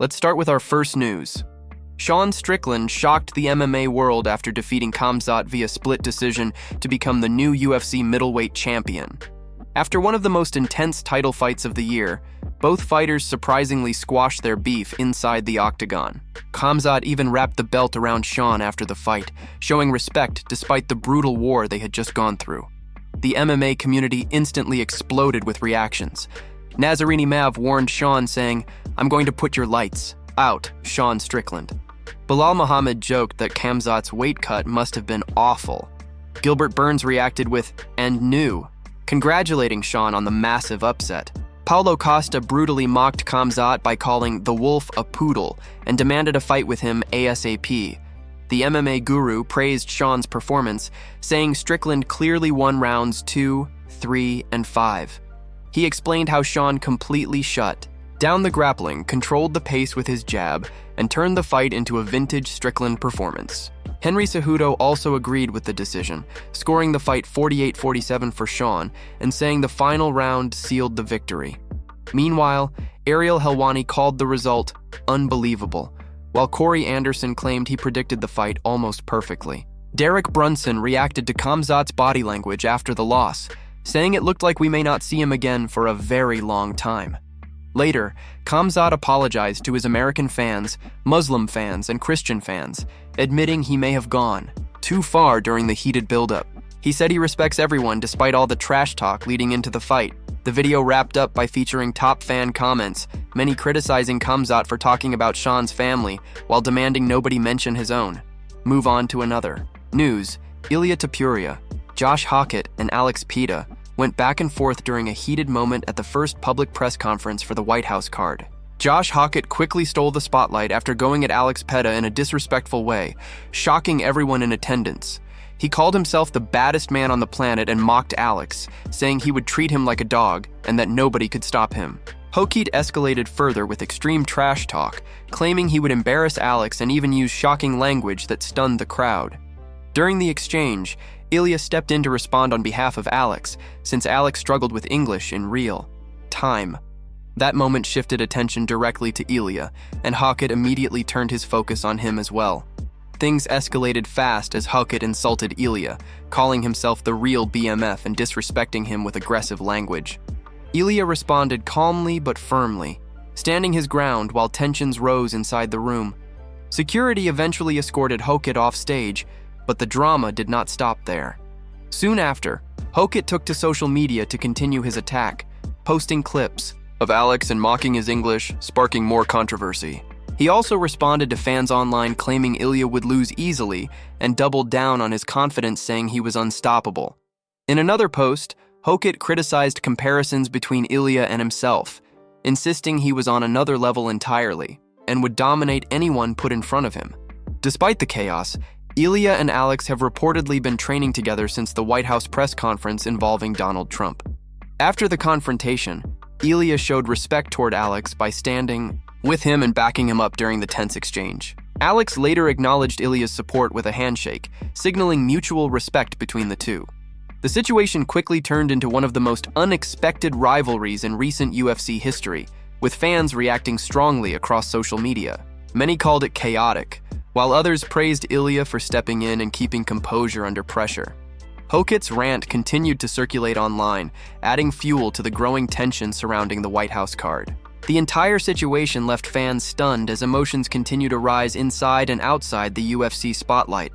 Let's start with our first news. Sean Strickland shocked the MMA world after defeating Khamzat via split decision to become the new UFC middleweight champion. After one of the most intense title fights of the year, both fighters surprisingly squashed their beef inside the octagon. Khamzat even wrapped the belt around Sean after the fight, showing respect despite the brutal war they had just gone through. The MMA community instantly exploded with reactions. Nazarini Mav warned Sean, saying, "I'm going to put your lights out, Sean Strickland." Bilal Muhammad joked that Khamzat's weight cut must have been awful. Gilbert Burns reacted with, "and new," congratulating Sean on the massive upset. Paulo Costa brutally mocked Khamzat by calling the Wolf a poodle and demanded a fight with him ASAP. The MMA guru praised Sean's performance, saying Strickland clearly won rounds 2, 3, and 5. He explained how Sean completely shut down the grappling, controlled the pace with his jab, and turned the fight into a vintage Strickland performance. Henry Cejudo also agreed with the decision, scoring the fight 48-47 for Sean and saying the final round sealed the victory. Meanwhile, Ariel Helwani called the result unbelievable, while Corey Anderson claimed he predicted the fight almost perfectly. Derek Brunson reacted to Khamzat's body language after the loss, saying it looked like we may not see him again for a very long time. Later, Khamzat apologized to his American fans, Muslim fans, and Christian fans, admitting he may have gone too far during the heated buildup. He said he respects everyone despite all the trash talk leading into the fight. The video wrapped up by featuring top fan comments, many criticizing Khamzat for talking about Sean's family while demanding nobody mention his own. Move on to another. News: Ilia Topuria, Josh Hockett, and Alex Pita went back and forth during a heated moment at the first public press conference for the White House card. Josh Hockett quickly stole the spotlight after going at Alex Pita in a disrespectful way, shocking everyone in attendance. He called himself the baddest man on the planet and mocked Alex, saying he would treat him like a dog and that nobody could stop him. Hockett escalated further with extreme trash talk, claiming he would embarrass Alex and even use shocking language that stunned the crowd. During the exchange, Ilia stepped in to respond on behalf of Alex, since Alex struggled with English in real time. That moment shifted attention directly to Ilia, and Hockett immediately turned his focus on him as well. Things escalated fast as Hockett insulted Ilia, calling himself the real BMF and disrespecting him with aggressive language. Ilia responded calmly but firmly, standing his ground while tensions rose inside the room. Security eventually escorted Hockett off stage, but the drama did not stop there. Soon after, Hockett took to social media to continue his attack, posting clips of Alex and mocking his English, sparking more controversy. He also responded to fans online claiming Ilia would lose easily and doubled down on his confidence, saying he was unstoppable. In another post, Hockett criticized comparisons between Ilia and himself, insisting he was on another level entirely and would dominate anyone put in front of him. Despite the chaos, Ilia and Alex have reportedly been training together since the White House press conference involving Donald Trump. After the confrontation, Ilia showed respect toward Alex by standing with him and backing him up during the tense exchange. Alex later acknowledged Ilia's support with a handshake, signaling mutual respect between the two. The situation quickly turned into one of the most unexpected rivalries in recent UFC history, with fans reacting strongly across social media. Many called it chaotic, while others praised Ilia for stepping in and keeping composure under pressure. Hockett's rant continued to circulate online, adding fuel to the growing tension surrounding the White House card. The entire situation left fans stunned as emotions continue to rise inside and outside the UFC spotlight.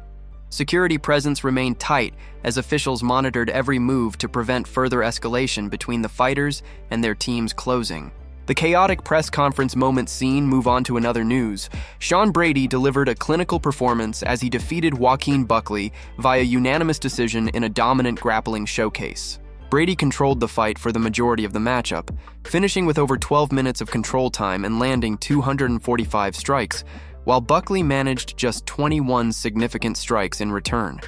Security presence remained tight as officials monitored every move to prevent further escalation between the fighters and their teams closing. The chaotic press conference moment scene move on to another news. Sean Brady delivered a clinical performance as he defeated Joaquin Buckley via unanimous decision in a dominant grappling showcase. Brady controlled the fight for the majority of the matchup, finishing with over 12 minutes of control time and landing 245 strikes, while Buckley managed just 21 significant strikes in return.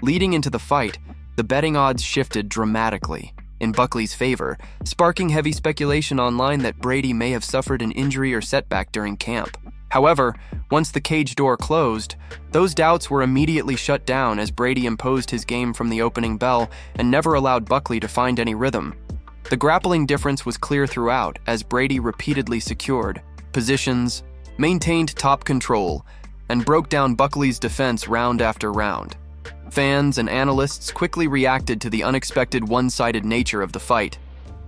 Leading into the fight, the betting odds shifted dramatically in Buckley's favor, sparking heavy speculation online that Brady may have suffered an injury or setback during camp. However, once the cage door closed, those doubts were immediately shut down as Brady imposed his game from the opening bell and never allowed Buckley to find any rhythm. The grappling difference was clear throughout as Brady repeatedly secured positions, maintained top control, and broke down Buckley's defense round after round. Fans and analysts quickly reacted to the unexpected one-sided nature of the fight,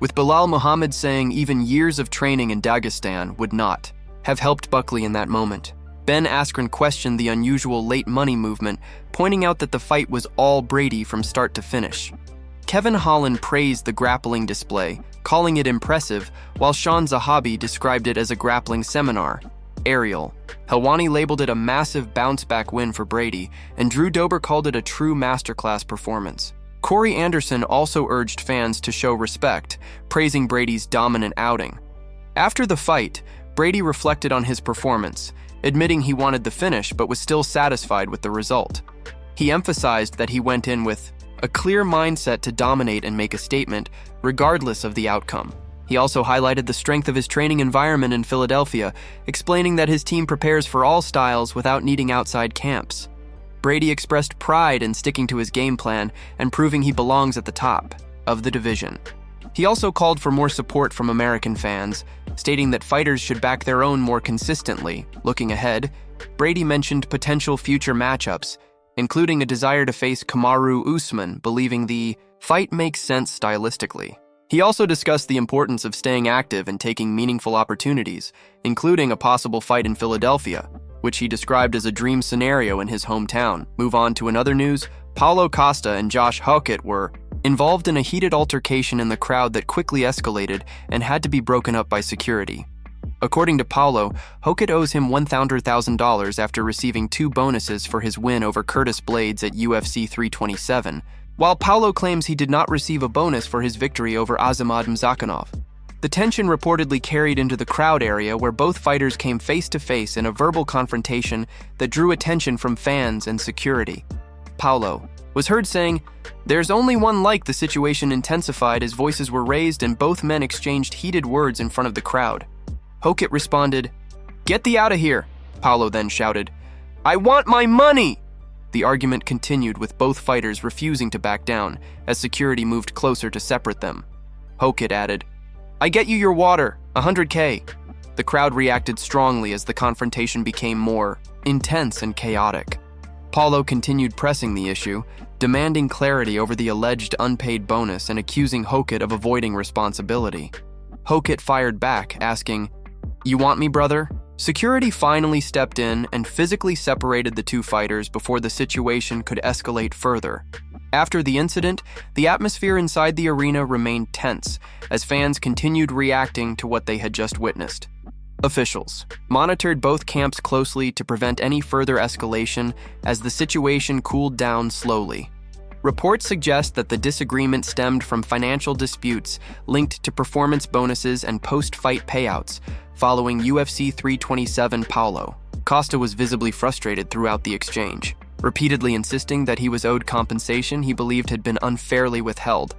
with Bilal Muhammad saying even years of training in Dagestan would not have helped Buckley in that moment. Ben Askren questioned the unusual late money movement, pointing out that the fight was all Brady from start to finish. Kevin Holland praised the grappling display, calling it impressive, while Sean Zahabi described it as a grappling seminar. Ariel Helwani labeled it a massive bounce-back win for Brady, and Drew Dober called it a true masterclass performance. Corey Anderson also urged fans to show respect, praising Brady's dominant outing. After the fight, Brady reflected on his performance, admitting he wanted the finish but was still satisfied with the result. He emphasized that he went in with a clear mindset to dominate and make a statement, regardless of the outcome. He also highlighted the strength of his training environment in Philadelphia, explaining that his team prepares for all styles without needing outside camps. Brady expressed pride in sticking to his game plan and proving he belongs at the top of the division. He also called for more support from American fans, stating that fighters should back their own more consistently. Looking ahead, Brady mentioned potential future matchups, including a desire to face Kamaru Usman, believing the fight makes sense stylistically. He also discussed the importance of staying active and taking meaningful opportunities, including a possible fight in Philadelphia, which he described as a dream scenario in his hometown. Move on to another news. Paulo Costa and Josh Hokett were involved in a heated altercation in the crowd that quickly escalated and had to be broken up by security. According to Paulo, Hokett owes him $100,000 after receiving 2 bonuses for his win over Curtis Blades at UFC 327, while Paulo claims he did not receive a bonus for his victory over Azimad Mzakhanov. The tension reportedly carried into the crowd area where both fighters came face-to-face in a verbal confrontation that drew attention from fans and security. Paulo was heard saying, "There's only one like." The situation intensified as voices were raised and both men exchanged heated words in front of the crowd. Hokett responded, "Get thee out of here." Paulo then shouted, "I want my money!" The argument continued with both fighters refusing to back down as security moved closer to separate them. Hokett added, "I get you your water, $100K. The crowd reacted strongly as the confrontation became more intense and chaotic. Paulo continued pressing the issue, demanding clarity over the alleged unpaid bonus and accusing Hokett of avoiding responsibility. Hokett fired back, asking, "You want me, brother?" Security finally stepped in and physically separated the two fighters before the situation could escalate further. After the incident, the atmosphere inside the arena remained tense as fans continued reacting to what they had just witnessed. Officials monitored both camps closely to prevent any further escalation as the situation cooled down slowly. Reports suggest that the disagreement stemmed from financial disputes linked to performance bonuses and post-fight payouts following UFC 327. Paulo Costa was visibly frustrated throughout the exchange, repeatedly insisting that he was owed compensation he believed had been unfairly withheld.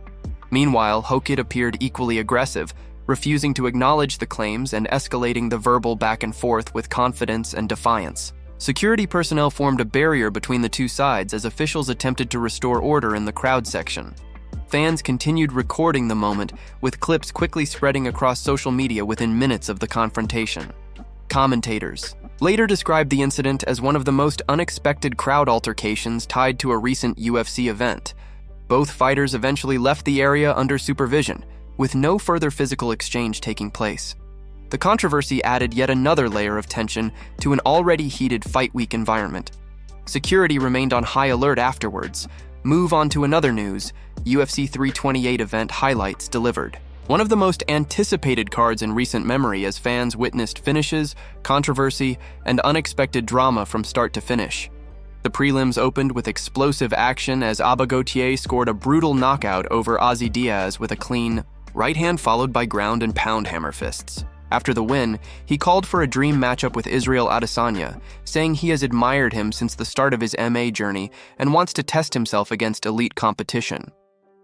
Meanwhile, Hokett appeared equally aggressive, refusing to acknowledge the claims and escalating the verbal back and forth with confidence and defiance. Security personnel formed a barrier between the two sides as officials attempted to restore order in the crowd section. Fans continued recording the moment, with clips quickly spreading across social media within minutes of the confrontation. Commentators later described the incident as one of the most unexpected crowd altercations tied to a recent UFC event. Both fighters eventually left the area under supervision, with no further physical exchange taking place. The controversy added yet another layer of tension to an already heated fight week environment. Security remained on high alert afterwards. Move on to another news. UFC 328 event highlights delivered. One of the most anticipated cards in recent memory as fans witnessed finishes, controversy, and unexpected drama from start to finish. The prelims opened with explosive action as Abba Gautier scored a brutal knockout over Ozzy Diaz with a clean right hand followed by ground and pound hammer fists. After the win, he called for a dream matchup with Israel Adesanya, saying he has admired him since the start of his MMA journey and wants to test himself against elite competition.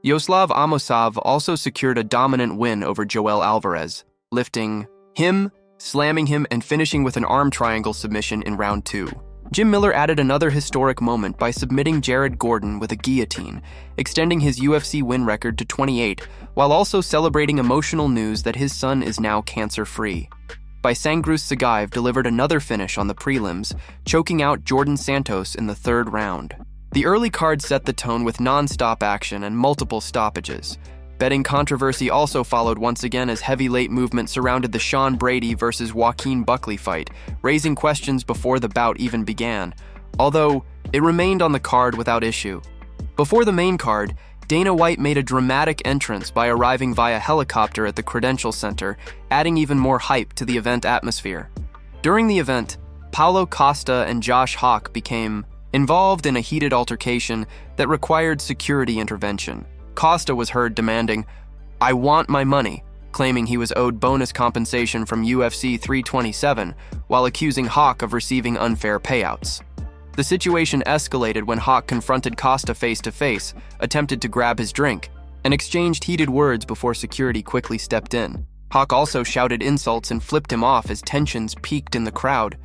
Yoslav Amosov also secured a dominant win over Joel Alvarez, lifting him, slamming him, and finishing with an arm triangle submission in round 2. Jim Miller added another historic moment by submitting Jared Gordon with a guillotine, extending his UFC win record to 28, while also celebrating emotional news that his son is now cancer-free. by Sangrues Chimaev delivered another finish on the prelims, choking out Jordan Santos in the third round. The early card set the tone with non-stop action and multiple stoppages. Betting controversy also followed once again as heavy late movement surrounded the Sean Brady versus Joaquin Buckley fight, raising questions before the bout even began, although it remained on the card without issue. Before the main card, Dana White made a dramatic entrance by arriving via helicopter at the Credential Center, adding even more hype to the event atmosphere. During the event, Paulo Costa and Josh Hawk became involved in a heated altercation that required security intervention. Costa was heard demanding, "I want my money," claiming he was owed bonus compensation from UFC 327, while accusing Hawk of receiving unfair payouts. The situation escalated when Hawk confronted Costa face-to-face, attempted to grab his drink, and exchanged heated words before security quickly stepped in. Hawk also shouted insults and flipped him off as tensions peaked in the crowd.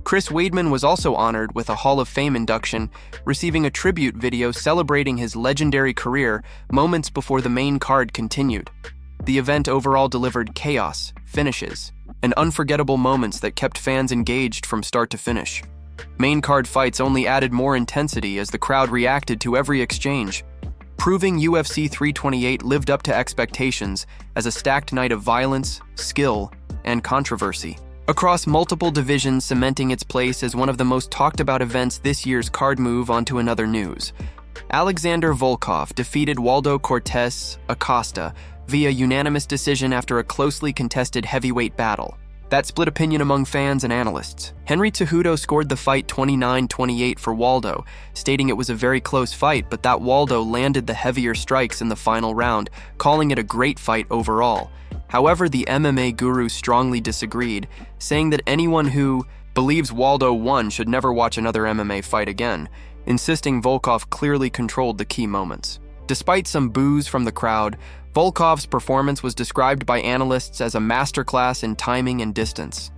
Chris Weidman was also honored with a Hall of Fame induction, receiving a tribute video celebrating his legendary career moments before the main card continued. The event overall delivered chaos, finishes, and unforgettable moments that kept fans engaged from start to finish. Main card fights only added more intensity as the crowd reacted to every exchange, proving UFC 328 lived up to expectations as a stacked night of violence, skill, and controversy. Across multiple divisions, cementing its place as one of the most talked about events this year's card. Move on to another news. Alexander Volkov defeated Waldo Cortes Acosta via unanimous decision after a closely contested heavyweight battle that split opinion among fans and analysts. Henry Cejudo scored the fight 29-28 for Waldo, stating it was a very close fight, but that Waldo landed the heavier strikes in the final round, calling it a great fight overall. However, the MMA guru strongly disagreed, saying that anyone who believes Waldo won should never watch another MMA fight again, insisting Volkov clearly controlled the key moments. Despite some boos from the crowd, Volkov's performance was described by analysts as a masterclass in timing and distance.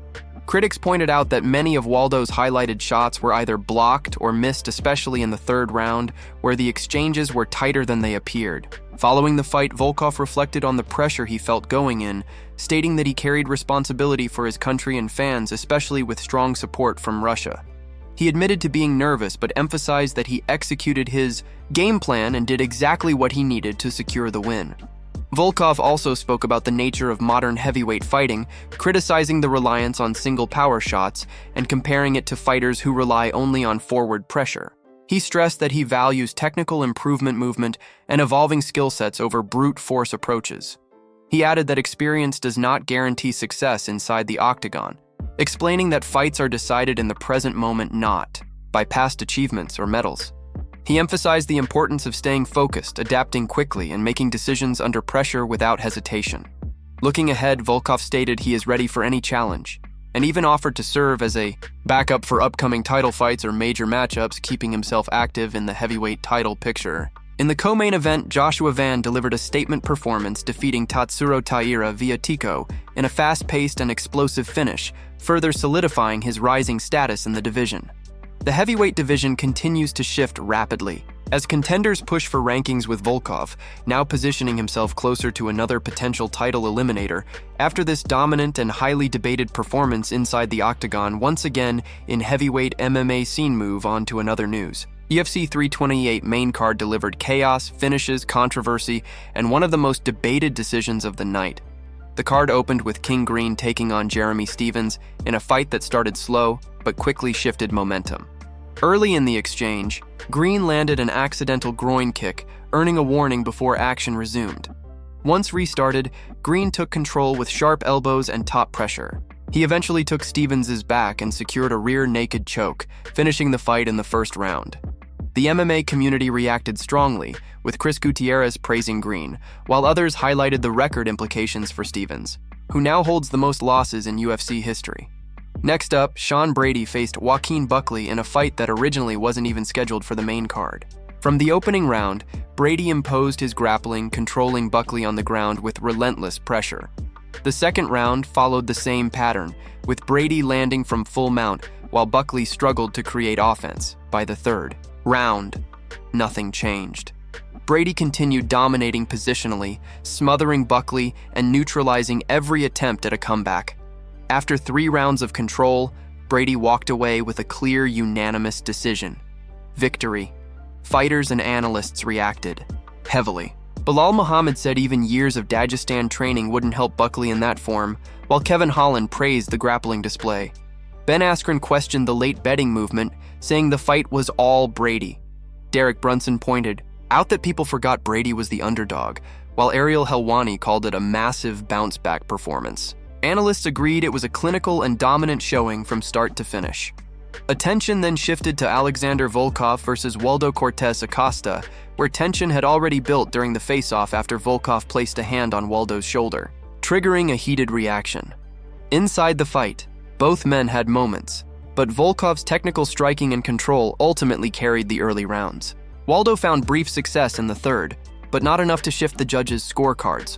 Critics pointed out that many of Waldo's highlighted shots were either blocked or missed, especially in the third round, where the exchanges were tighter than they appeared. Following the fight, Volkov reflected on the pressure he felt going in, stating that he carried responsibility for his country and fans, especially with strong support from Russia. He admitted to being nervous, but emphasized that he executed his game plan and did exactly what he needed to secure the win. Volkov also spoke about the nature of modern heavyweight fighting, criticizing the reliance on single power shots and comparing it to fighters who rely only on forward pressure. He stressed that he values technical improvement movement and evolving skill sets over brute force approaches. He added that experience does not guarantee success inside the octagon, explaining that fights are decided in the present moment, not by past achievements or medals. He emphasized the importance of staying focused, adapting quickly, and making decisions under pressure without hesitation. Looking ahead, Volkov stated he is ready for any challenge, and even offered to serve as a backup for upcoming title fights or major matchups, keeping himself active in the heavyweight title picture. In the co-main event, Joshua Van delivered a statement performance, defeating Tatsuro Taira via TKO in a fast-paced and explosive finish, further solidifying his rising status in the division. The heavyweight division continues to shift rapidly, as contenders push for rankings, with Volkov now positioning himself closer to another potential title eliminator after this dominant and highly debated performance inside the octagon. Once again, in heavyweight MMA scene. Move on to another news. UFC 328 main card delivered chaos, finishes, controversy, and one of the most debated decisions of the night. The card opened with King Green taking on Jeremy Stephens in a fight that started slow but quickly shifted momentum. Early in the exchange, Green landed an accidental groin kick, earning a warning before action resumed. Once restarted, Green took control with sharp elbows and top pressure. He eventually took Stephens' back and secured a rear naked choke, finishing the fight in the first round. The MMA community reacted strongly, with Chris Gutierrez praising Green, while others highlighted the record implications for Stephens, who now holds the most losses in UFC history. Next up, Sean Brady faced Joaquin Buckley in a fight that originally wasn't even scheduled for the main card. From the opening round, Brady imposed his grappling, controlling Buckley on the ground with relentless pressure. The second round followed the same pattern, with Brady landing from full mount while Buckley struggled to create offense. By the third round, nothing changed. Brady continued dominating positionally, smothering Buckley and neutralizing every attempt at a comeback. After 3 rounds of control, Brady walked away with a clear, unanimous decision. Victory. Fighters and analysts reacted heavily. Bilal Muhammad said even years of Dagestan training wouldn't help Buckley in that form, while Kevin Holland praised the grappling display. Ben Askren questioned the late betting movement, saying the fight was all Brady. Derek Brunson pointed out that people forgot Brady was the underdog, while Ariel Helwani called it a massive bounce-back performance. Analysts agreed it was a clinical and dominant showing from start to finish. Attention then shifted to Alexander Volkov versus Waldo Cortes Acosta, where tension had already built during the face-off after Volkov placed a hand on Waldo's shoulder, triggering a heated reaction. Inside the fight, both men had moments, but Volkov's technical striking and control ultimately carried the early rounds. Waldo found brief success in the third, but not enough to shift the judges' scorecards.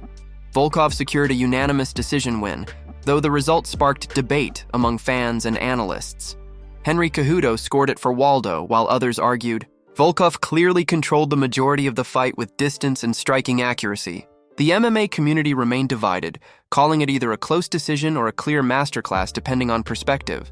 Volkov secured a unanimous decision win, though the result sparked debate among fans and analysts. Henry Cejudo scored it for Waldo, while others argued Volkov clearly controlled the majority of the fight with distance and striking accuracy. The MMA community remained divided, calling it either a close decision or a clear masterclass depending on perspective.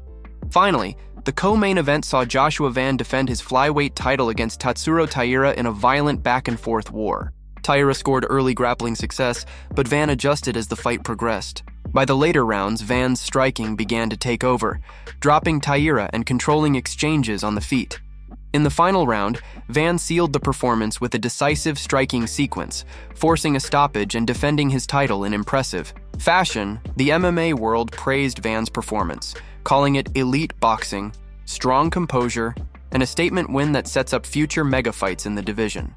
Finally, the co-main event saw Joshua Van defend his flyweight title against Tatsuro Taira in a violent back-and-forth war. Taira scored early grappling success, but Van adjusted as the fight progressed. By the later rounds, Van's striking began to take over, dropping Taira and controlling exchanges on the feet. In the final round, Van sealed the performance with a decisive striking sequence, forcing a stoppage and defending his title in impressive fashion. The MMA world praised Van's performance, calling it elite boxing, strong composure, and a statement win that sets up future mega fights in the division.